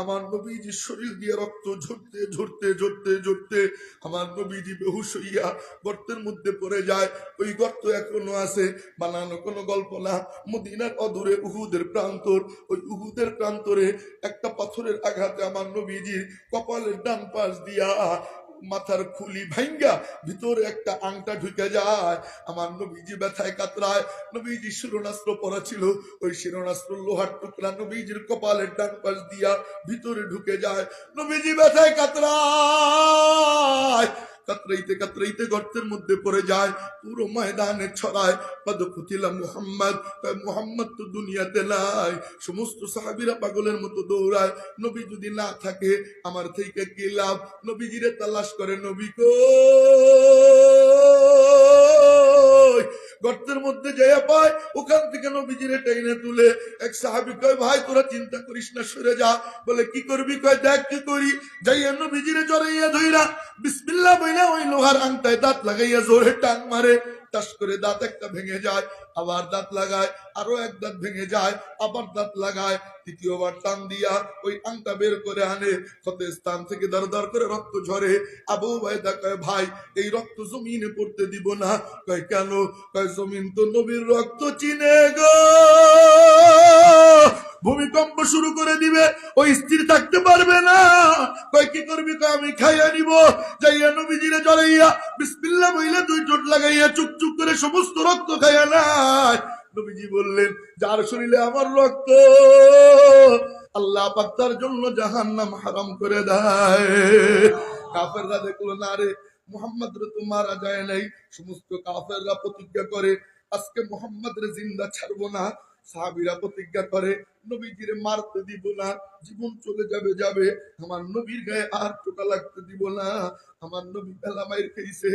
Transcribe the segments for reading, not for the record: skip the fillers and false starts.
আমার নবীজির শরীর দিয়ে রক্ত ঝরতে ঝরতে ঝরতে ঝরতে আমার নবীজি বেহুশ হইয়া গর্তের মধ্যে পড়ে যায়। ওই গর্ত এখনো আছে, বানানো কোনো গল্প না। মদিনার অদূরে উহুদের প্রান্তর, ওই উহুদের প্রান্তরে একটা পাথরের আঘাতে আমার নবীজির কপালের ডান পাশ দিয়া মাথার খুলি ভাঙ্গা ভিতরে একটা আংটা ঢুকে যায়। আমার নবীজি ব্যথায় কাতরায়। নবীজি শিরোনাস্ত্র পরা ছিল, ওই শিরোনাস্ত্র লোহার টুকরা নবীজির কপালের ডান পাশ দিয়া ভিতরে ঢুকে যায়। নবীজি ব্যথায় কাতরায়, কাতরাইতে কাতরাইতে গর্তের মধ্যে পড়ে যায়। পুরো ময়দানে ছড়ায় কদ কুতিলা মুহাম্মদ, মুহাম্মদ তো দুনিয়াতে নাই। সমস্ত সাহাবীরা পাগলের মতো দৌড়ায়, নবী যদি না থাকে আমার থেকে কি লাভ। নবীজিরে তালাশ করে, নবী কই। গর্তের মধ্যে যাইয়া পায়, ওখান থেকে নবীজিরে টেনে তুলে এক সাহাবী কয়, ভাই তোরা চিন্তা করিস না, সরে যা। বলে কি করবি? কয় দেখ কি করি। যাইয়া নবীজিরে জড়াইয়া ধইরা বিসমিল্লাহ বইলা ওই লোহার আংটায় দাঁত লাগাইয়া জোরে টান মারে। টাস করে দাঁত একটা ভেঙে যায়, আবার দাঁত লাগায়, আরো এক দাঁত ভেঙে যায়, আবার দাঁত লাগায়, তৃতীয়বার টান দিয়া ওই আংটা বের করে আনে। ক্ষত স্থান থেকে দর দর করে রক্ত ঝরে। আবু উবাইদা কয়, ভাই এই রক্ত জমিনে পড়তে দিব না। কয় কেন? কয় জমিন তো নবীর রক্ত চিনে গো, ভূমিকম্প শুরু করে দিবে, ওই স্থির থাকতে পারবে না। কয় কি করবি? কয় আমি খাইয়া নিব। যাইয়া নবীজিরে জড়াইয়া বিসমিল্লাহ বইলে দুই ঠোঁট লাগাইয়া চুক চুক করে সমস্ত রক্ত খাইয়া নাই। নবীজি বললেন, যার শরীরে আমার রক্ত, আল্লাহ পাক তার জন্য জাহান্নাম হারাম করে দেয়। কাফেররা দেখলো না রে মুহাম্মদ রে তো মারা যায় নাই। সমস্ত কাফেররা প্রতিজ্ঞা করে আজকে মুহাম্মদ রে জিন্দা ছাড়বো না। সাহাবীরা প্রতিজ্ঞা করে নবীজিরে মারতে দিব না, জীবন চলে যাবে যাবে, আমার নবীর গায়ে আর টোকা লাগতে দিব না। আমার নবী বেলা মাইর খাইছে,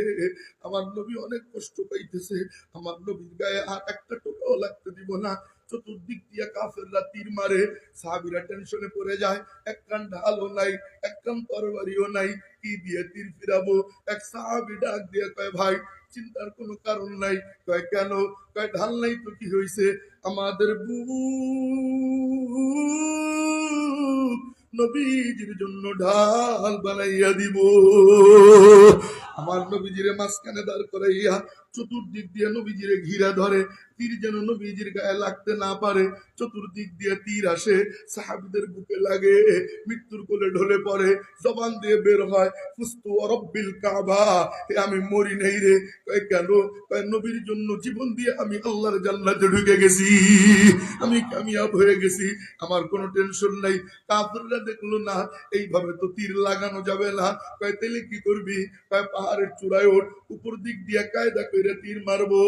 আমার নবী অনেক কষ্ট পাইতেছে, আমার নবীর গায়ে আর একটা টোকাও লাগতে দিব না। চতুর্দিক দিয়া কাফেররা তীর মারে, সাহাবীরা টেনশনে পড়ে যায়। এক কান ঢালও নাই, এক কান তরবারিও নাই, কি দিয়ে তীর ফিরাবো? এক সাহাবী ডাক দিয়ে কয়, ভাই চিন্তার কোনো কারণ নাই। কয় কেন? কয় ঢাল নাই তো কি হয়েছে, আমাদের বুক নবীজির জন্য ঢাল বানাইয়া দিব। আমার নবীজিরে মাঝখানে দাঁড় করাইয়া চতুর্দিক দিয়ে নবীজিরে ঘিরা ধরে, তীর যেন নবীজির গায়ে লাগতে না পারে। চতুর্দিক দিয়ে তীর আসে, সাহাবীদের বুকে লাগে, মৃত্যুর কোলে ঢলে পড়ে, জবান দিয়ে বের হয় ফুস্তু রব্বিল কাবা, আমি মরি নাই রে। কয় কেন? কয় নবীর জন্য জীবন দিয়ে আমি আল্লাহর জান্নাতে ঢুকে গেছি, আমি কামিয়াব হয়ে গেছি, আমার কোনো টেনশন নাই। কাফেররা দেখলো না এইভাবে তো তীর লাগানো যাবে না। কয় তাইলে কি করবি? কয় পাহাড়ের চূড়ায় ওঠ, উপর দিক দিয়ে কায়দা করে তীর মারবো,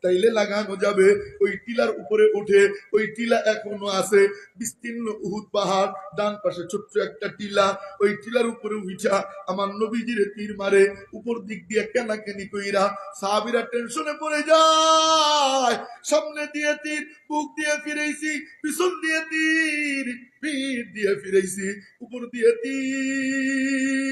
তাইলে লাগানো যাবে। ওই টিলার উপরে উঠে, ওই টিলা এখনো আছে, বিস্তীর্ণ উহুদ পাহাড়, ডান পাশে ছোট্ট একটা টিলা, ওই টিলার উপরে উঠা আমার নবীজিরে তীর মারে। উপর দিক দিয়ে কেনাকেনি কইরা সাহাবীরা টেনশনে পড়ে যায়। সামনে দিয়ে তীর, বুক দিয়ে ফিরেছি, পিছন দিয়ে তীর, পিঠ দিয়ে ফিরেছি, উপর দিয়ে তীর,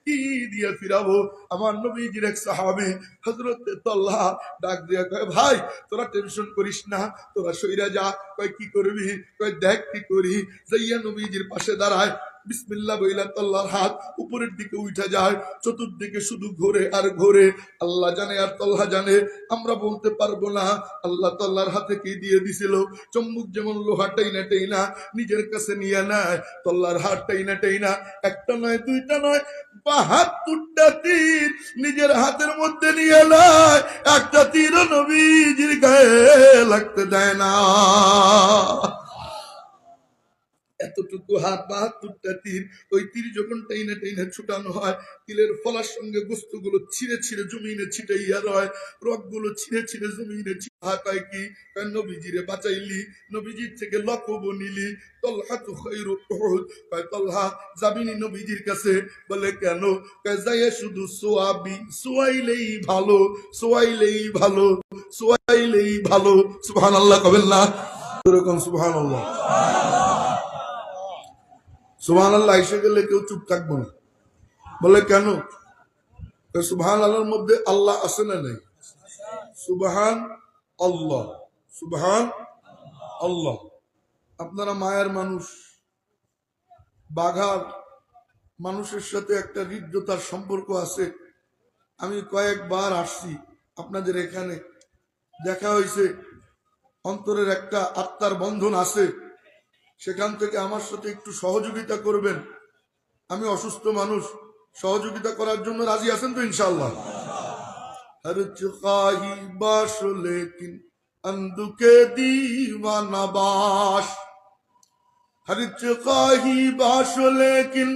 কি দিয়ে ফিরাবো? আমার নবীজির এক সাহাবী হযরত তালহা ডাক দিয়া কয়, ভাই তোরা টেনশন করিস না, তোরা সইরা যা। কয় কি করবি? কয় দেখ কি করি। যাইয়া নবীজির পাশে দাঁড়ায়, বিসমিল্লাহ বইলা তাল্লাহর হাত উপরের দিকে উঠা যায়, চতুর্দিকে শুধু ঘোরে আর ঘোরে। আল্লাহ জানে আর তাল্লাহ জানে, আমরা বলতে পারবো না। আল্লাহ তাল্লাহর হাতে কি দিয়ে দিছিল, চম্বুক যেমন লোহা টাইনা টাইনা নিজের কাছে নিয়ে নেয়, তাল্লাহর হাত টাইনা টাইনা একটা নয় দুইটা নয় ৭২টা তীর নিজের হাতের মধ্যে নিয়ে নেয়, একটা তীরও নবীজির গায়ে লাগতে দেয় না। এতটুকু হাত, ৭২টা তীর। ওই তীর যখন টাইনা টাইনা ছুটানো হয়, তিলের ফলার সঙ্গে গোস্তগুলো ছিঁড়ে ছিঁড়ে জমিনে ছিটাইয়া রয়, রগগুলো ছিঁড়ে ছিঁড়ে জমিনে হাতায় কি নবীজিরে বাঁচাইলি, নবীজির থেকে লকব নিলি। তলহা তো খায়রু উহুদ, কয় তলহা যাবিনি নবীজির কাছে? বলে কেন? কয় যাইয়া শুধু সোয়াবি, সোয়াইলেই ভালো, সোয়াইলেই ভালো, সোয়াইলেই ভালো। সুবহানাল্লাহ কবেন না? এরকম সুবহানাল্লাহ। সুবহানাল্লাহ এসে গেলে কেউ চুপ থাকবো না। বলে কেন? সুবহান আল্লাহর মধ্যে আল্লাহ আছে না নাই? সুবহান আল্লাহ, সুবহান আল্লাহ। আপনারা মায়ের মানুষ, বাঘার মানুষের সাথে একটা হৃদ্যতার সম্পর্ক আছে। আমি কয়েকবার আসছি আপনাদের এখানে, দেখা হয়েছে, অন্তরের একটা আত্মার বন্ধন আছে। সেখান থেকে আমার সাথে একটু সহযোগিতা করবেন। আমি অসুস্থ মানুষ, সহযোগিতা করার জন্য রাজি আছেন তো ইনশাআল্লাহ? হর চুকাহি বাস লেকিন अंधुके दीवाना बाश, हर चुकाही बाश लेकिन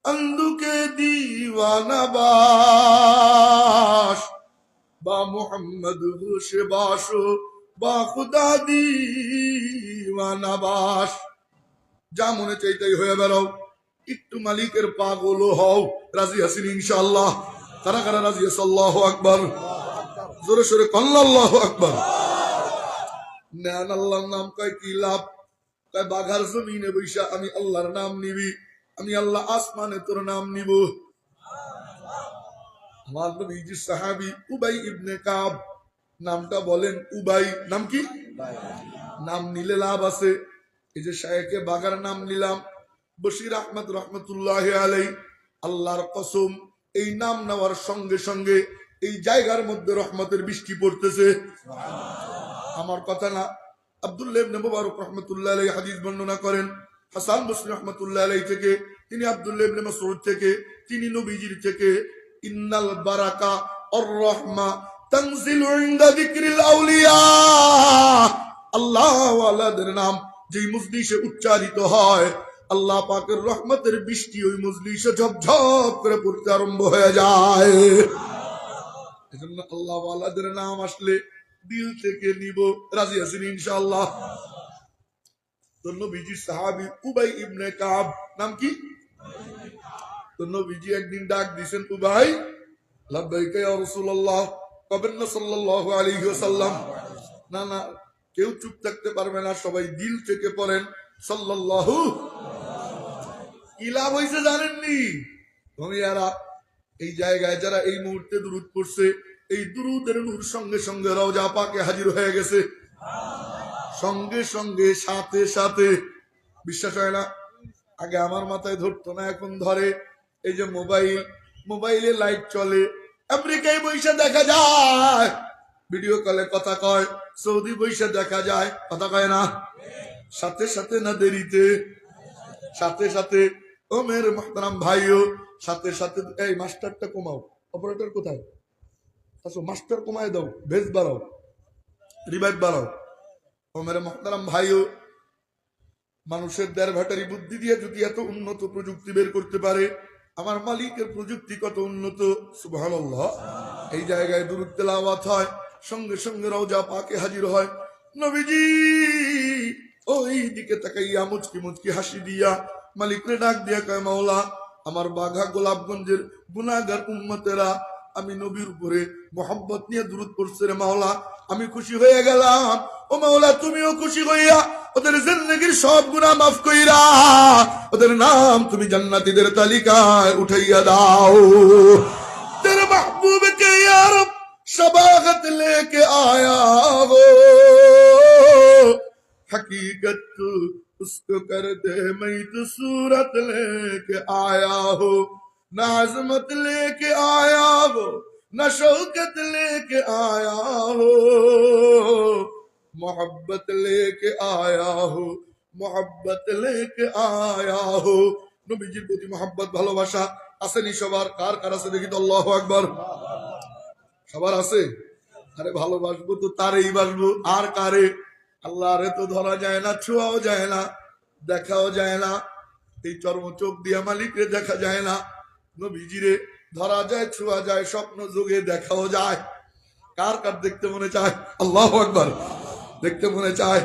अंधुके दीवाना बाश, बा मोहम्मद होश बाशो बा खुदा दीवाना बाश। যা মনে চাইতেই হয়ে বেড়াও, একটু মালিকের পাগল হও। রাজি আছেন ইনশাআল্লাহ? কারা কারা রাজি আছে? আল্লাহু আকবার, জোরে সোরে কল্লা আল্লাহু আকবার। নেন আল্লাহর নাম কয় কি লাভ? কয় বাঘার জমিনে বৈশা আমি আল্লাহর নাম নিবি, আমি আল্লাহ আসমানে তোর নাম নিব। আমার নবীজি সাহাবী উবাই ইবনে কাব, নামটা বলেন উবাই। নাম কি? নাম নিলে লাভ আছে। এই যে শায়েখে বাঘার নাম নিলাম, বশির আহমদ রহমতুল্লাহ আলাই, আল্লাহর কসম এই নাম নেওয়ার সঙ্গে সঙ্গে এই জায়গার মধ্যে রহমতের বৃষ্টি পড়তেছে। আমার কথা না, আব্দুল্লাহ ইবনে মুবারক রাহমাতুল্লাহ আলাইহি হাদিস বর্ণনা করেন হাসান বসরি রাহমাতুল্লাহ আলাইহি থেকে, তিনি আব্দুল্লাহ ইবনে মাসউদ থেকে, তিনি নবীজির থেকে, ইন্নাল বারাকা আর রাহমা তানজিলু ইনদা যিকরিল আউলিয়া, আল্লাহ ওয়ালাদের নাম যেই মজলিসে উচ্চারিত হয়, আল্লাহ পাকের রহমতের বৃষ্টি ওই মজলিসে ঝপঝপ করে পড়তে আরম্ভ হয়ে যায়। এজন্য আল্লাহ ওয়ালাদের নাম আসলে দিল থেকে নিব। রাজি আছেন ইনশাআল্লাহ? তো নবীজি সাহাবী উবাই ইবনে কাব, নাম কি? তো নবীজি একদিন ডাক দিয়েছেন, উবাই, লাব্বাইকা ইয়া রাসূলুল্লাহ, কবেন না সাল্লাল্লাহু আলাইহি ওয়াসাল্লাম। না না, কেউ চুপ থাকতে পারবে না, সবাই দিল থেকে পড়েন সাল্লাল্লাহু। কি লাভ হয়েছে জানেননি? ধনিয়ারা এই জায়গায় যারা এই মুহূর্তে দুরূদ পড়ছে, এই দুরূদের নূর সঙ্গে সঙ্গে রওজা পাকে হাজির হয়ে গেছে, সঙ্গে সঙ্গে সাথে সাথে। বিশ্বাস হয় না? আগে আমার মাথায় ধরতো না, এখন ধরে। এই যে মোবাইলে লাইট চলে, আমেরিকায় বসে দেখা যায়, ভিডিও কলে কথা কয়, সৌদি বসে দেখা যায়, কথা কয় না? সাথে সাথে না দেরিতে, সাথে সাথে। ও মেরে মুহতারাম ভাইও, সাথে সাথে। এই মাস্টারটা কমাও, অপারেটর কোথায়? আচ্ছা মাস্টার কমায় দাও, ভেজ বাড়াও, রিভাইভ বাড়াও। ও মেরে মুহতারাম ভাইও, মানুষের দেড় ভাটারি বুদ্ধি দিয়ে যদি এত উন্নত প্রযুক্তি বের করতে পারে, আমার মালিকের প্রযুক্তি কত উন্নত, সুবহানাল্লাহ। এই জায়গায় দুরূদ তেলাওয়াত হয়, সঙ্গে সঙ্গে রওজা পাকে হাজির হয়। নবীজি ওই দিকে তাকাইয়া মুচকি মুচকি হাসি দিয়া মালিকরে ডাক দিয়া কয়, মাওলা, আমার বাঘা গোলাপগঞ্জের গুনাহগার উম্মতেরা আমি নবীর উপরে মোহাম্মত নিয়ে দুরূদ পড়ছে রে মাওলা, আমি খুশি হয়ে গেলাম। ও মাওলা, তুমিও খুশি হইয়া ওদের জিন্দেগীর সব গুনাহ মাফ কইরা ওদের নাম তুমি জান্নাতীদের তালিকায় উঠাইয়া দাও। তেরে মাহবুব কে ইয়া রব शबागत लेके आया हो, हकीकत तो उसको कर दे, मैं तो सूरत लेके आया हो, न अजमत लेके आया हो, न शौकत लेके आया हो, मोहब्बत लेके आया हो, मोहब्बत लेके आया हो। নবীজির প্রতি মোহাব্বত ভালোবাসা আসেনি সবার? কার কার আছে দেখি তো, আল্লাহু আকবার। সবার আছে? আরে ভালোবাসবো তো তারেই বাসবো, আর কারে? আল্লাহরে তো ধরা যায় না, ছোঁয়াও যায় না, দেখাও যায় না। এই চর্ম চোখ দিয়া মালিকরে দেখা যায় না, নবীজিরে ধরা যায়, ছোঁয়া যায়, স্বপ্ন যোগে দেখাও যায়। কার কার দেখতে মনে চায়? আল্লাহু আকবার। দেখতে মনে চায়।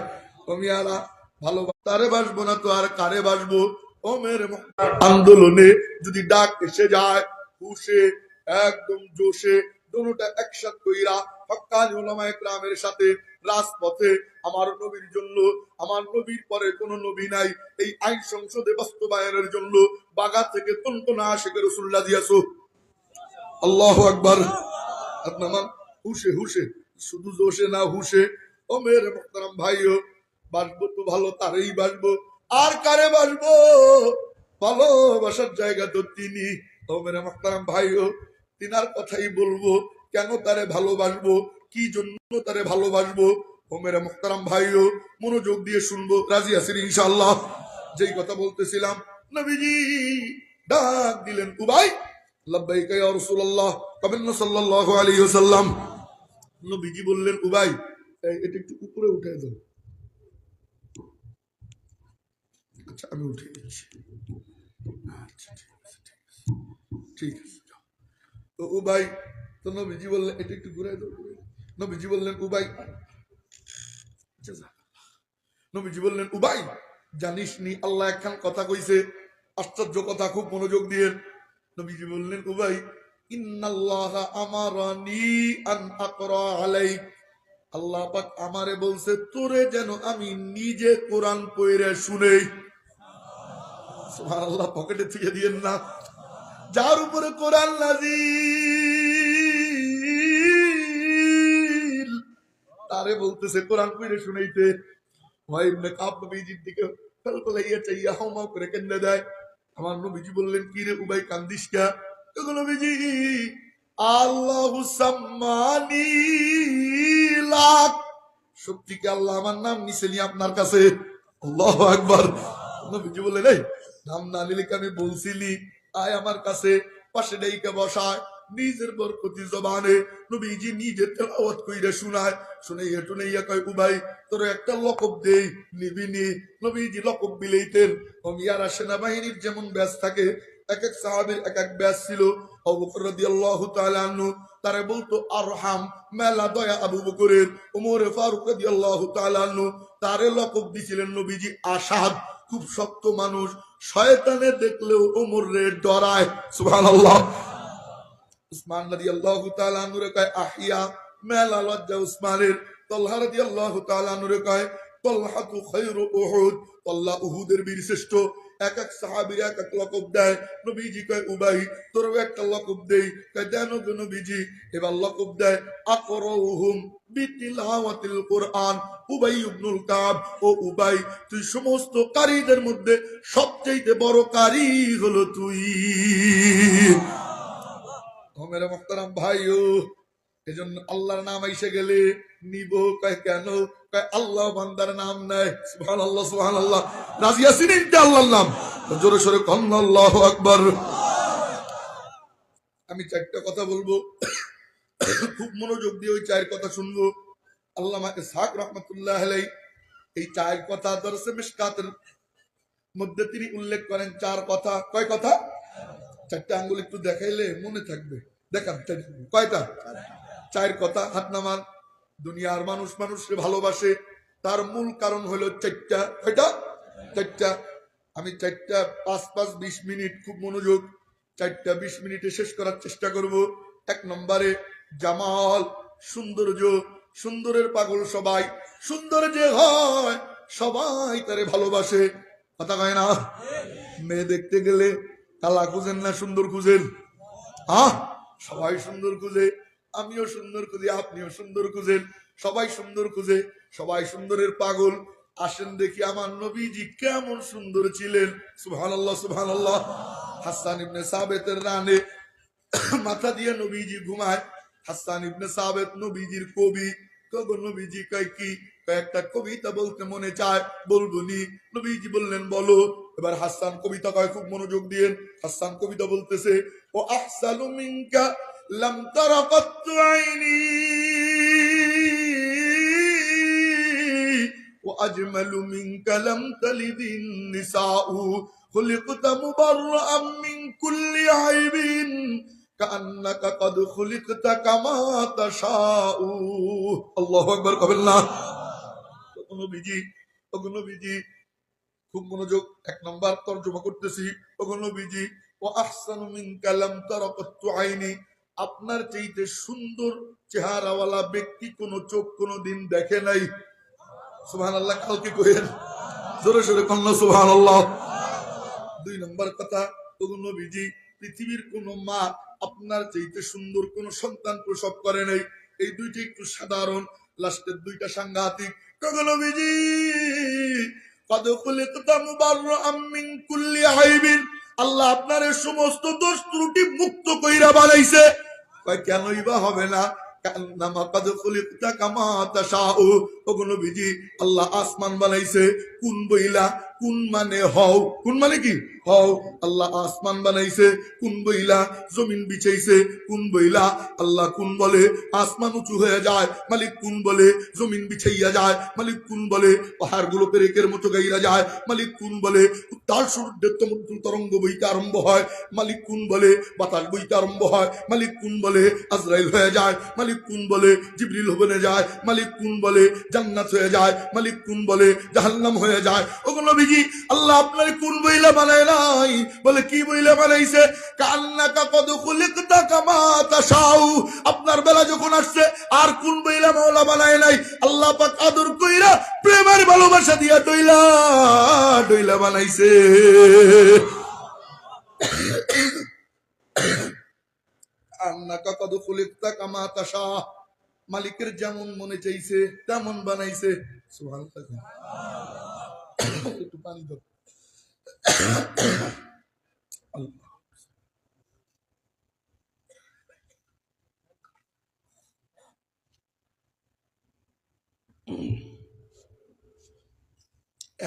ওমিয়ারা ভালোবাসা তারে বাসবো না তো আর কারে বাসবো? ও মেরে আন্দোলনে যদি ডাক এসে যায়, হুশে একদম জোশে দুটোটা একসাথ কইরা হক্কানি উলামায়ে কেরামের সাথে রাজপথে আমার নবীর জন্য, আমার নবীর পরে কোন নবী নাই, এই আইন সংসদে বাস্তবায়নের জন্য বাগা থেকে তুনতুনা আশিকে রাসূলুল্লাহ দিয়েছো। আল্লাহু আকবার। আপনার হুশে হুশে, শুধু জোশে না, হুশে। ও মেরে মুহতারাম ভাইও, বাসবো তো ভালো তারেই বাসবো, আর কারে বাসবো? ভালোবাসার জায়গা তো তিনি। ও মেরে মুহতারাম ভাইও, তিনার কথাই বলবো। কেন তারে ভালোবাসবো, কি জন্য তারে ভালোবাসবো? ও মেরে মুহতারাম ভাইও, মনোযোগ দিয়ে শুনবো। রাজি আছেন ইনশাআল্লাহ? যেই কথা বলতেছিলাম, নবীজি ডাক দিলেন, উবাই, লাব্বাইকা ইয়া রাসূলুল্লাহ, কবেন না সাল্লাল্লাহু আলাইহি ওয়াসাল্লাম। নবীজি বললেন, উবাই এটা একটু উপরে উঠে দাও। আচ্ছা আমি উঠে দিচ্ছি। আচ্ছা ঠিক আছে। তো উবাই, তো নবীজি বললেন এটা একটু ঘুরে দাও। নবীজি বললেন, উবাই, নবীজি বললেন, উবাই জানিস নি আল্লাহ একখান কথা কইছে, আশ্চর্য কথা, খুব মনোযোগ দিয়ে। নবীজি বললেন, উবাই, ইন্নাল্লাহা আমারানি আন আকরা আলাইক, আল্লাহ পাক আমারে বলছে তোরে যেন আমি নিজে কোরআন পড়ে শুনেই। সুবহানাল্লাহ, পকেটে থেকে দিয়েন না। যার উপরে কোরআন নাযিল তারে বলতেছে কোরআন পড়ে শুনাইতে। ভাই ইবনে কাব নবীজির দিকে ফেলফেলাইয়া চাইয়া হাওমাও করে কেন্দ্রে দেয়। আমার নবীজি বললেন, কি রে উবাই কান্দিস কা? নবীজি, আল্লাহু সাম্মানি লাক, সত্যি কি আল্লাহ আমার নাম নিছেনি আপনার কাছে? আল্লাহু আকবার। নবীজি বললেন, এই নাম না নিলে কি আমি বলছিলি আয় আমার কাছে, পাশে ডাইকা বসায়, নিজের বরকতি জবানে নবীজি নিজে তেলাওয়াত কইরা শোনায়। শুনাইয়া টুনাইয়া কয়, উবাই তোর একটা লকব দেই, নিবি নি? নবীজি লকব বিলেইতেন। মিয়ারা সেনাবাহিনীর যেমন ব্যাস থাকে, এক এক সাহাবীর এক এক ব্যাস ছিল। আবু বকর রাদিয়াল্লাহু তাআলা আনহু তারে বলতো আরহাম, মেলা দয়া আবু বকরের। ওমর ফারুক রাদিয়াল্লাহু তাআলা আনহু তারে লকব দিছিলেন নবীজি আসাদ, খুব শক্ত মানুষ, শয়তানে দেখলেও ওমর রে ডরায়। সুবহানাল্লাহ। উসমান রাদিয়াল্লাহু তাআলা আনহু রে কয় আহিয়া, মেলা লজ্জা উসমানের। তালহা রাদিয়াল্লাহু তাআলা আনহু রে কয় তালহাতু খায়রু উহুদ, তালহা উহুদের বীর শ্রেষ্ঠ। এক এক সাহাবীর এক এক লকব দেয়। নবীজি কয়, উবাই তোরও একটা লকব দেই। কয় দেন গো নবীজি। এবার লকব দেয় আকরাউহুম বিতিলাওয়াতিল কুরআন উবাই ইবনুল কাব। ও উবাই, তুই সমস্ত কারীদের মধ্যে সবচেয়ে বড় কারী হলো তুই। মেরে মুহতারাম ভাইও, এজন্য আল্লাহর নাম এসে গেলে নিব। কয় কেন? কয় আল্লাহ বান্দার নাম নেয়। সুবহানাল্লাহ, সুবহানাল্লাহ। রাজি আছেন ইনশাআল্লাহ? আল্লাহর নাম জোরে সোরে কন আল্লাহু আকবার। আমি চারটা কথা বলবো, খুব মনোযোগ দিয়ে ওই চার কথা শুনবো। আল্লামা ইসহাক রাহমাতুল্লাহ আলাইহি এই চার কথা দরসে মিশকাতের মধ্যে তিনি উল্লেখ করেন চার কথা। কয় কথা? চারটা আঙ্গুল একটু দেখাইলে মনে থাকবে। দেখান কয়টা? চার কথা। হাত নামান। দুনিয়ার মানুষ মানুষকে ভালোবাসে, তার মূল কারণ হলো চারটা। কয়টা? চারটা। আমি চারটা 5-5 20 মিনিট, খুব মনোযোগ, 4টা 20 মিনিটে শেষ করার চেষ্টা করব। এক নম্বরে জামাল, সৌন্দর্য। সুন্দরের পাগল সবাই, সুন্দর যে হয় সবাই তারে ভালোবাসে। কথা কয় না? মেয়ে দেখতে গেলে কালা খুঁজেন না সুন্দর খুঁজেন? সবাই সুন্দর খুঁজে, আমিও সুন্দর খুঁজি, আপনিও সুন্দর খুঁজেন, সবাই সুন্দর খুঁজে, সবাই সুন্দরের পাগল। আসেন দেখি আমার নবীজি কেমন সুন্দর ছিলেন। সুবহানাল্লাহ, সুবহানাল্লাহ। হাসান ইবনে সাবিতের রানে মাথা দিয়ে নবীজি ঘুমায়। হাসান ইবনে সাবিত নবীজির কবি। কবে নবীজি কয় কি? একটা কবিতা বলতে মনে চায়, বলবো নি? নবীজি বললেন বলো। এবার হাসান কবিতা কয়, খুব মনোযোগ দিয়ে। হাসান কবিতা বলতেছে, ও আহসানু মিনকা লাম তারা কাত্তু আইনি ও আজমালু মিনকা লাম তালিদিন নিসাউ খুলিকতা মুবাররাআম মিন কুল্লি আইবিন কান্নাকা কদ খুলিকতা কামা তাশাউ। আল্লাহু আকবার কবেন না? নবীজি, ওগো নবীজি, খুব মনোযোগ। এক নাম্বার তরজমা করতেছি। ওগো নবীজি, ও আহসানু মিনকা লাম তারা কাত্তু আইনি, আপনার চাইতে সুন্দর চেহারাওয়ালা ব্যক্তি কোন চোখ কোনদিন দেখে নাই। সুবহানাল্লাহ। কালকে কইেন জোরে সোরে কন্যা সুবহানাল্লাহ। 2 নম্বর কথা, ওগো নবীজি, পৃথিবীর কোন মা আপনার চাইতে সুন্দর কোন সন্তান প্রসব করে নাই। এই দুইটা একটু সাধারণ, লাস্টের দুইটা সাংঘাতিক। ওগো নবীজি, কদ খুলিকতা মুবাররাআম মিন কুল্লি আইবিন, আল্লাহ আপনার সমস্ত দোষ ত্রুটি মুক্ত কইরা বানাইছে। কয় কেনই বা হবে না? আল্লাহ আসমান বানাইছে কোন বইলা, কোন মানে হও, কোন মানে কি হও। আল্লাহ আসমান বানাইছে কোন বইলা, জমিন বিছাইছে কোন বইলা। আল্লাহ কোন বলে আসমান উঁচু হয়ে যায়, মালিক কোন বলে জমিন বিছাইয়া যায়, মালিক কোন বলে পাহাড় গুলো পেরেকের মতো গাইরা যায়, মালিক কোন বলে উত্তাল সূর্যের তরঙ্গ বইতে আরম্ভ হয়, মালিক কোন বলে বাতাস বইতে আরম্ভ হয়, মালিক কোন বলে আজরাইল হয়ে যায়, মালিক কোন বলে জিবরিল হয়ে যায়, মালিক কোন বলে জান্নাত হয়ে যায়, মালিক কোন বলে জাহান্নাম হয়ে যায়। ওগো নবীজি আল্লাহ আপনার কোন বইলা বানায় নাই? বলে কি বইলা বানাইছে? কান্নাকা কদ খুলিকতা কামা তাশাউ। আপনার বেলা যখন আসছে আর কোন বইলা মাওলা বানায় নাই, আল্লাহ পাক আদর কইরা প্রেমের ভালোবাসা দিয়া ডইলা ডইলা বানাইছে। কান্নাকা কদ খুলিকতা কামা তাশা। মালিকের যেমন মনে চাইছে তেমন বানাইছে। সুবহানাল্লাহ। একটু পানি দাও।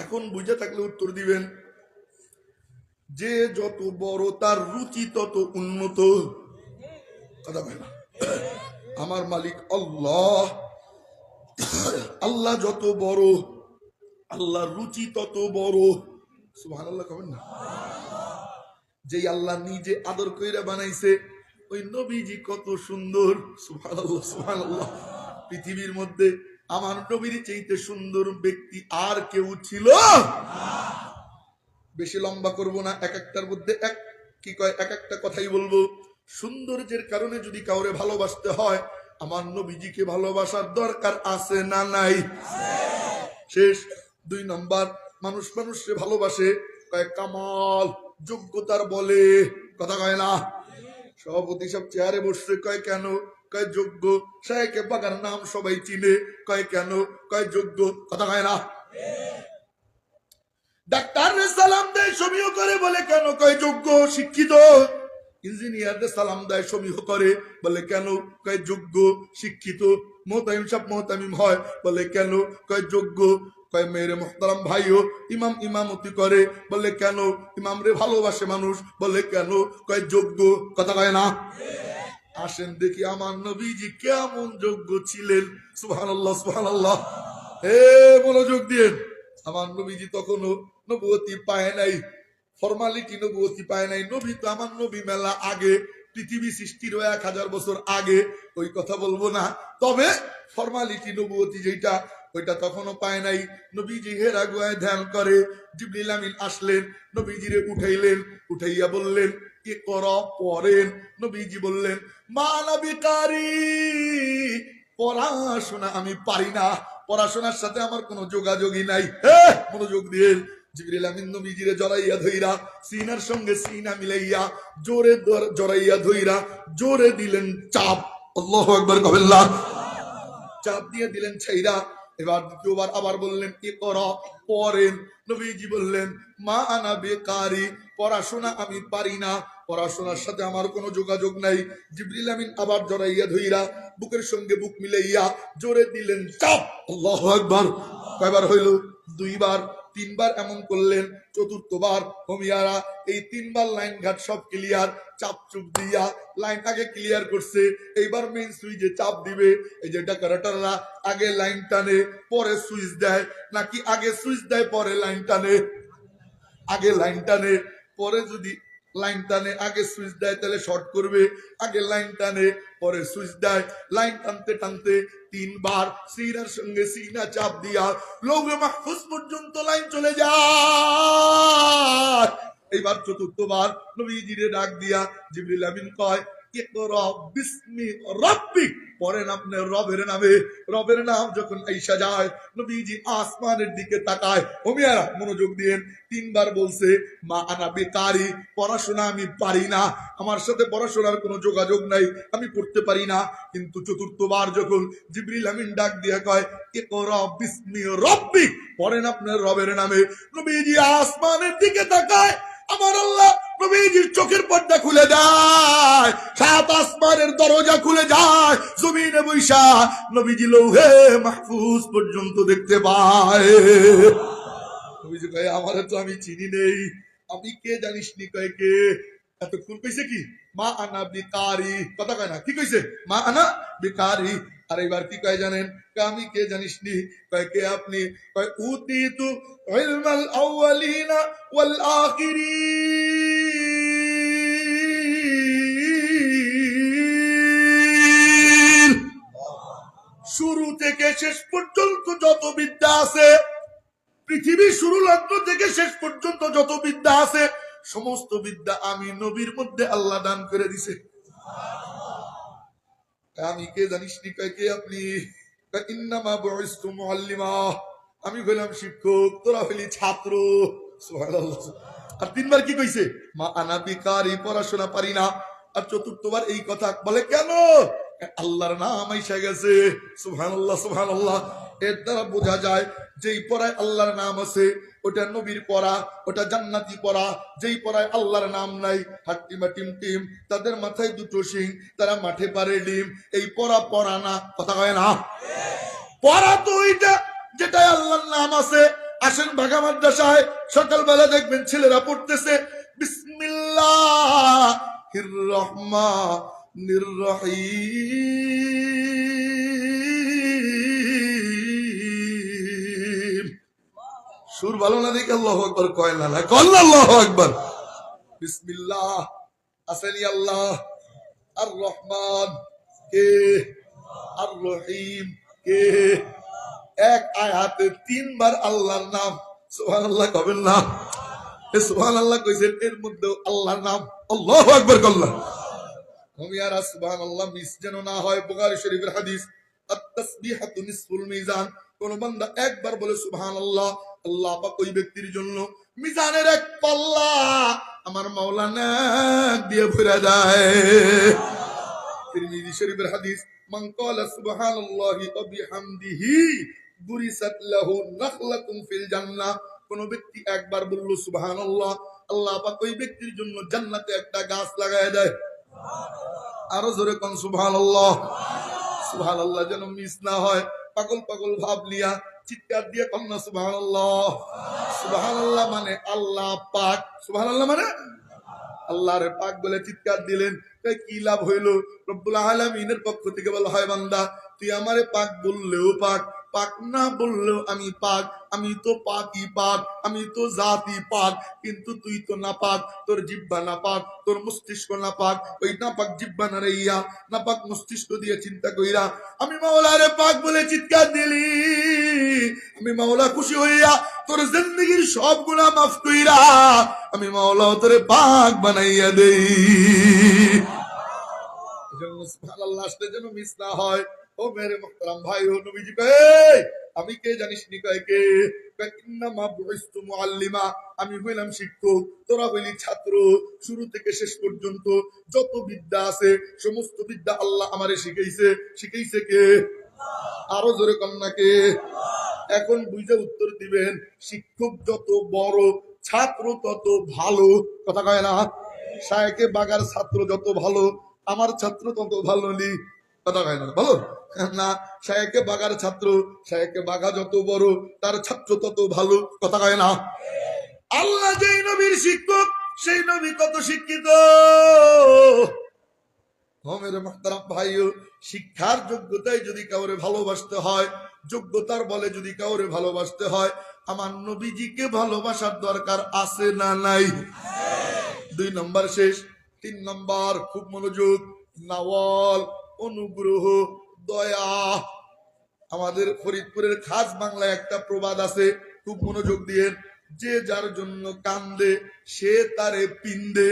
এখন বুঝে থাকলে উত্তর দিবেন। যে যত বড় তার রুচি তত উন্নত। কথা বলে না? আমার মালিক আল্লাহ, আল্লাহ যত বড়, আল্লাহ রুচি তত বড়। সুবহানাল্লাহ কবেন না? যেই আল্লাহ নিজে আদর কইরা বানাইছে ওই নবীজি কত সুন্দর। সুবহানাল্লাহ সুবহানাল্লাহ। পৃথিবীর মধ্যে আমার নবীর চাইতে সুন্দর ব্যক্তি আর কেউ ছিল? বেশি লম্বা করব না, এক একটার মধ্যে এক একটা কথাই বলবো। সৌন্দর্যের কারণে যদি কাউরে ভালোবাসতে হয়, আমার নবীজিকে ভালোবাসার দরকার আছে না নাই? শেষ। 2 নম্বর, মানুষ মানুষকে ভালোবাসে কয় কামাল, যোগ্যতার বলে। কথা কয় না? সভাপতি সব চেয়ারে বসছে, কয় কেন? কয় যোগ্য। শায়েখে বাগার নাম সবাই চিনে, কয় কেন? কয় যোগ্য। কথা কয় না? ডাক্তার সালাম দেয় সমীহ করে, বলে কেন? কয় যোগ্য শিক্ষিত। ইঞ্জিনিয়ারদের সালাম দেয় সমীহ করে, বলে কেন? কয় যোগ্য শিক্ষিত। মোহতামিম সাহেব মোহতামিম হয়, বলে কেন? কয় যোগ্য। কয় মেয়েরে মোহতারাম ভাইও ইমাম ইমামতি করে, বলে কেন? ইমাম রে ভালোবাসে মানুষ, বলে কেন? কয় যোগ্য। কথা কয় না? আসেন দেখি আমার নবীজি কেমন যোগ্য ছিলেন। সুবহানাল্লাহ সুবহানাল্লাহ। মনোযোগ দিয়ে। আমার নবীজি তখনও নবুয়তি পায় নাই, ফরমালিটি নবুয়তি পায় নাই। নবী তো আমার নবী মেলা আগে, পৃথিবী সৃষ্টির 1000 বছর আগে। ওই কথা বলবো না, তবে ফরমালিটি নবুয়তি যেটা ওইটা তখনও পায় নাই। নবীজি হেরা গুহায় ধ্যান করে, জিবরিল আমিন আসলেন, নবীজিরে উঠাইলেন, উঠাইয়া বললেন কি কর? পড়েন। নবীজি বললেন মা নবী কারি, পড়াশোনা আমি পারি না, পড়াশোনার সাথে আমার কোনো যোগাযোগই নাই। মনোযোগ দিয়ে জিবরিল আমিন নবীজিরে জড়াইয়া ধইরা, সিনার সঙ্গে সিনা মিলাইয়া জোরে জড়াইয়া ধইরা জোরে দিলেন চাপ। আল্লাহু আকবার কবেন না? চাপ দিয়ে দিলেন ছাইরা। এবার দ্বিতীয়বার আবার বললেন কি কর? পড়েন। নবীজি বললেন মা আনা বেকারি, পড়াশোনা আমি পারি না, পড়াশোনার সাথে আমার কোনো যোগাযোগ নাই। জিবরিল আমিন আবার জড়াইয়া ধইরা বুকের সঙ্গে বুক মিলাইয়া জোরে দিলেন চাপ। আল্লাহু আকবার। কয়বার হইল? 2 বার। 3 বার এমন করলেন, চতুর্থবার হোমিয়ারা এই 3 বার লাইন ঘাট সব ক্লিয়ার। চাপ চুপ দিয়া লাইন আগে ক্লিয়ার করছে, এইবার মেইন সুইচে চাপ দিবে। এই যে ডেকোরেটররা আগে লাইন টানে পরে সুইচ দেয়, নাকি আগে সুইচ দেয় পরে লাইন টানে? আগে লাইন টানে, পরে যদি লাইন টানে আগে সুইচ দেয় তাহলে শর্ট করবে। আগে লাইন টানে পরে সুইচ দেয়। লাইন টানতে টানতে 3 বার সিনার সঙ্গে সিনা চাপ দিয়া লৌহে মাহফুজ পর্যন্ত লাইন চলে যায়। এইবার চতুর্থবার নবীজিরে ডাক দিয়া জিবরিল আমিন কয় ইকরা বিসমি রাব্বিক, পড়েন আপনার রবের নামে। রবের নাম যখন আইসা যায়, নবীজি আসমানের দিকে তাকায়। হোমিয়ারা মনোযোগ দিয়েন। 3 বার বলছে মা আনা বেকারি, পড়াশোনা আমি পারি না, আমার সাথে পড়াশোনার কোনো যোগাযোগ নাই, আমি পড়তে পারি না। কিন্তু চতুর্থবার যখন জিবরিল আমিন ডাক দিয়া কয় ইকরা বিসমি রাব্বিক, পড়েন আপনার রবের নামে, নবীজি আসমানের দিকে তাকায়। আমার আল্লাহ চোখের পর্দা খুলে দেয়, সাত আসমানের দরজা খুলে যায়, জমিনে বৈশা নবীজি লৌহে মাহফুজ পর্যন্ত দেখতে পায়। নবীজি কয় আমারে তো আমি চিনি নেই, আমি কে জানিস নি? কয় কে? এতক্ষণ কইছে কি মা আনা বিকারি, কথা কয় না, কি কইছে? মা আনা বিকারি। আর এবার কি কয় জানেন? আমি কে জানিস নি? কয় কে আপনি? কয় উতিতু ইলমাল আউয়ালিনা ওয়াল আখিরিন। শুরু থেকে শেষ পর্যন্ত যত বিদ্যা আছে, পৃথিবীর শুরু লগ্ন থেকে শেষ পর্যন্ত যত বিদ্যা আছে, সমস্ত বিদ্যা আমি নবীর মধ্যে আল্লাহ দান করে দিছে। আমি কে জানিস নি? কয় কে আপনি? ইন্নামা বুইস্তু মুআল্লিমা, আমি হইলাম শিক্ষক, তোরা হইলি ছাত্র। সুবহানাল্লাহ। আর তিনবার কি কইছে? মা আনা বিকারি, পড়াশোনা পারি না। আর চতুর্থবার এই কথা বলে কেন? আল্লাহর নাম আইসা গেছে। সুবহানাল্লাহ সুবহানাল্লাহ। এর দ্বারা বোঝা যায় যেই পড়ায় আল্লাহর নাম আছে ওটা নবীর পড়া, ওটা জান্নাতি পড়া। যেই পড়ায় আল্লাহর নাম নাই, হাট্টিমা টিম টিম, তাদের মাথায় দুটো শিং, তারা মাঠে পারে ডিম। এই পড়া পড়া না, কথা কয় না। পড়া তো ওইটা যেটাই আল্লাহর নাম আছে। আসেন ঢাকা মাদ্রাসায় সকালবেলা দেখবেন ছেলেরা পড়তেছে বিসমিল্লাহির রহমানির রহিম। সুর ভালো না দেখে আল্লাহু আকবার কয় না, কল আল্লাহু আকবার। বিসমিল্লাহ আসেনি আল্লাহ, আর রহমান কে, আর রহিম কে। এক আয়াতে তিনবার আল্লাহর নাম। সুবহানাল্লাহ কবেন না? সুবহানাল্লাহ কইছেন, এর মধ্যে আল্লাহর নাম। আল্লাহু আকবার কল্লাহ। আর সুবহানাল্লাহ মিস যেন না হয়। বুখারী শরীফের হাদিস, আত-তাসবিহাতু নিসফুল মিজান। কোন বান্দা একবার বলে সুবহানাল্লাহ, আল্লাহ পাক ওই ব্যক্তির জন্য মিজানের এক পাল্লা আমার মাওলানা দিয়ে ভরে দেয়। তিরমিজি শরীফের হাদিস, মান ক্বালা সুবহানাল্লাহি ওয়া বিহামদিহি বুরিসাত লাহু নাখলাতুন ফিল জান্নাহ। কোন ব্যক্তি একবার বলল সুবহানাল্লাহ, আল্লাহ পাক ওই ব্যক্তির জন্য জান্নাতে একটা গাছ লাগায় দেয়। আরো জোরে কোন সুবহানাল্লাহ। সুবহানাল্লাহ যেন মিস না হয়। পাগল পাগল ভাব লিয়া চিৎকার দিয়ে কন্যা সুবহানাল্লাহ। সুবহানাল্লাহ মানে আল্লাহ পাক। সুবহানাল্লাহ মানে আল্লাহর পাক বলে চিৎকার দিলেন। কি লাভ হইল? রব্বুল আলামিনের পক্ষ থেকে বলা হয়, বান্দা তুই আমারে পাক বললেও পাক, পাক না বললেও আমি পাক। আমি তো পাকই পাক, আমি তো জাতি পাক, কিন্তু তুই তো না পাক। তোর জিহ্বা না পাক, তোর মস্তিষ্ক না পাক। ওই না পাক জিহ্বা না রাইয়া, না পাক মস্তিষ্ক দিয়ে চিন্তা কইরা আমি মাওলারে পাক বলে চিৎকার দিলি, আমি মাওলা খুশি হইয়া তোর জিন্দেগীর সব গুনাহ মাফ কইরা আমি মাওলা তোরে পাক বানাইয়া দেই। এজন্য সুবহানাল্লাহ আসলে যেন মিস না হয়। ও মেরে মুহতারাম ভাই ও নবীজি কয় আমি কে জানিস নি? কয় কে? ইন্নামা বুইস্তু মুআল্লিমা, আমি হইলাম শিক্ষক, তোরা হইলি ছাত্র। শুরু থেকে শেষ পর্যন্ত যত বিদ্যা আছে সমস্ত বিদ্যা আল্লাহ আমারে শিখাইছে। শিখাইছে কে? আরো জোরে কন্যা কে? এখন বুঝে উত্তর দিবেন। শিক্ষক যত বড়, ছাত্র তত ভালো, কথা কয় না? শায়েখে বাগার ছাত্র যত ভালো, আমার ছাত্র তত ভালো নি, কথা কয় না? ভালো না? শায়েখে বাগার ছাত্র, শায়েখে বাগা যত বড় তার ছাত্র তত ভালো, কথা কয় না? আল্লাহ যেই নবীর শিক্ষক সেই নবী কত শিক্ষিত। মেরে মুহতারাম ভাইও, শিক্ষার যোগ্যতায় যদি কাউরে ভালোবাসতে হয়, যোগ্যতার বলে যদি কাউরে ভালোবাসতে হয়, আমার নবীজিকে ভালোবাসার দরকার আছে না নাই? 2 নম্বর শেষ। 3 নম্বর খুব মনোযোগ, নাওয়াল, অনুগ্রহ, দয়া। আমাদের ফরিদপুরের খাস বাংলায় একটা প্রবাদ আছে, খুব মনোযোগ দিয়ে, যে যার জন্য কান্দে সে তারে পিন্দে।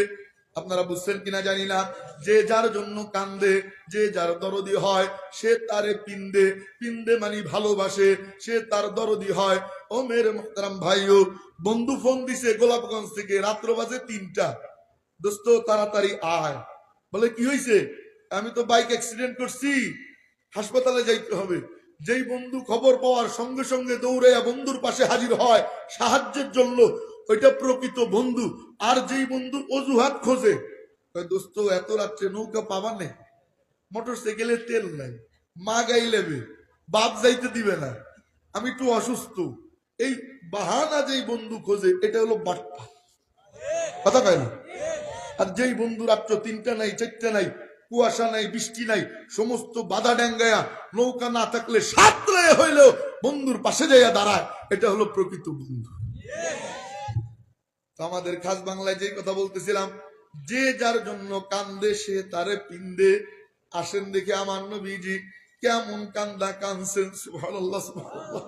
আপনারা বুঝছেন কিনা জানি না। যে যার জন্য কান্দে, যে যার দরদি হয় সে তারে পিন্দে। পিন্দে মানে ভালোবাসে, সে তার দরদি হয়। ও মেরে মুহতারাম ভাইও, বন্ধু ফোন দিছে গোলাপগঞ্জ থেকে, রাত্র বাজে 3টা। দোস্ত তাড়াতাড়ি আয়। বলে কি হয়েছে? আমি তো বাইক অ্যাক্সিডেন্ট করছি, হাসপাতালে যাইতে হবে। যেই বন্ধু খবর পাওয়ার সঙ্গে সঙ্গে দৌড়াইয়া বন্ধুর পাশে হাজির হয় সাহায্যের জন্য, ওইটা প্রকৃত বন্ধু। আর যেই বন্ধু অজুহাত খোঁজে, দোস্ত এত রাত্রে নৌকা পাবা নেই, মোটর সাইকেলে তেল নাই, মা গাই লেবে, বাপ যাইতে দিবে না, আমি একটু অসুস্থ, এই বাহানা যেই বন্ধু খোঁজে এটা হলো বাট্টা। কথা কয় না? আর যেই বন্ধু রাত্র 3টা নাই 4টা নাই, কুয়াশা নাই বৃষ্টি নাই, সমস্ত বাধা ডেঙ্গায়া নৌকা না থাকলে সাঁতরায় হইলেও বন্ধুর পাশে যাইয়া দাঁড়ায়, এটা হলো প্রকৃত বন্ধু। আমাদের খাস বাংলায় যে কথা বলতেছিলাম, যে যার জন্য কান্দে সে তারে পিন্দে। আসেন দেখে আমার নবীজি কেমন কান্দা কানছেন। সুবহানাল্লাহ সুবহানাল্লাহ।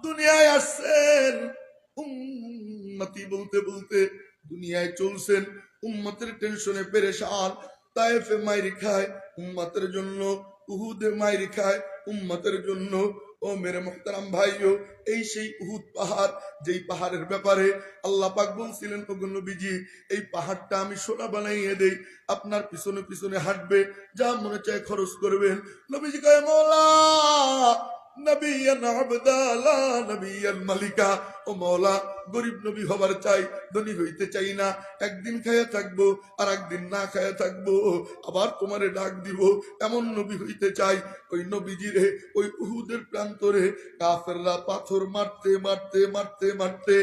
দুনিয়ায় আসছেন উম্মতি বলতে বলতে, দুনিয়ায় চলছেন উম্মতের টেনশনে পেরেশান। তায়েফে মাইরি খায় উম্মতের জন্য, উহুদে মাইরি খায় উম্মতের জন্য। ও মেরে মুহতারাম ভাইও, এই সেই উহুদ পাহাড়, যেই পাহাড়ের ব্যাপারে আল্লাহ পাক বলছিলেন, ওগো নবীজি এই পাহাড়টা আমি সোনা বানাইয়ে দেই, আপনার পিছনে পিছনে হাঁটবে, যা মনে চায় খরচ করবেন। নবীজি কয় মওলা নবিয়ান আবদালা নবিয়ান মালিকা, ও মওলা গরিব নবী হবার চাই, ধনী হইতে চাই না। একদিন খায়া থাকবো আর একদিন না খায়া থাকবো, আবার তোমারে ডাক দিব, এমন নবী হইতে চাই। ওই নবীজিরে ওই উহুদের প্রান্তরে কাফেররা পাথর মারতে মারতে মারতে মারতে